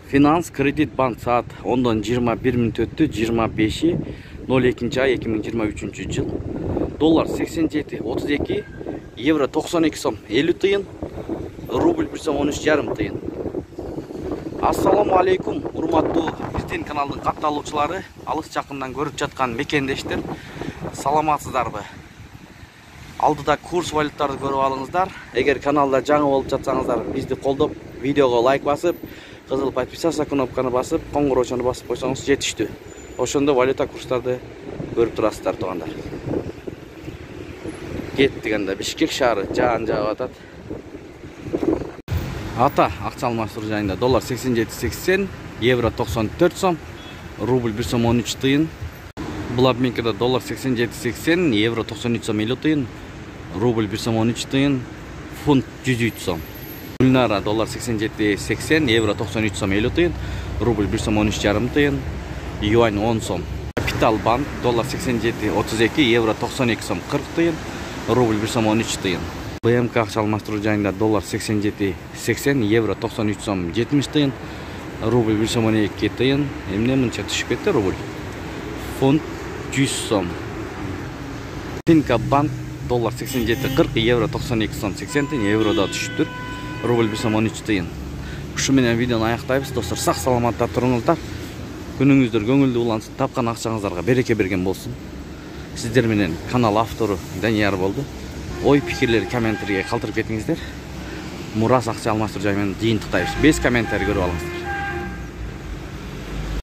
Finans Kredit Bank saat 10'dan 21 minut öttü. 25'i 02. ay 2023 yıl. Dolar 87 32, euro 92 som 50 tıyın, rubl 1 som 13 yarım tıyın. Assalamu alaikum, urmatlı Birten kanalının kattalıkçıları, alыс жақындан көрүп жатқан мекендештер, саламатсыздарбы? Алдыда курс валюттарды көрүп алыңыздар. Эгер каналда жаңы болуп жатсаңыздар, бизди колдоп, видеого лайк басып, кызыл подписаться кнопканы басып, коңгуроочону басып койсоңуз жетиштүү. Ошондо валюта курстарды көрүп турасыздар туугандар. Кеттик анда Бишкек шаары жаан жаап атат. Ата акча алмаштыруу жайында доллар 87.80, евро 94 сом, рубль 1 сом 13 тыйын. Бул обменкада доллар 87.80, евро 93 сом 50 тыйын, рубль 1 сом 13 тыйын, фунт 103 сом. Гүлнара доллар 87.80, евро 93 сом 50 тыйын, рубль 1 сом 13 жарым тыйын, юань 10 сом. Капитал банк доллар 87.32, евро 92 сом 40 тыйын, рубль 1 сом 13 тыйын. БМК акча алмаштыруу жайында доллар 87.80, евро 93 сом 70 тыйын, рубль 1 сом 12 тыйын. Эмне мынча түшүп кетти рубль? Фунт 100 сом. Тинка банк доллар 87.40, евро 92 сом 80 тыйын, евро да түшүптүр. Рубль 1 сом 13 тыйын. Ушу менен видеону аяктайбыз. Достор, сак саламатта туруңуздар. Күнүңүздөр көңүлдүү улансын, тапкан акчаңыздарга береке берген болсун. Сиздер менен канал автору Данияр болду. Ой пикирлер комментарийге калтырып кетиңиздер. Мурас акча алмаштыруу жайы менен жыйынтыктайбыз. 5 комментарий көрүп алыңыздар.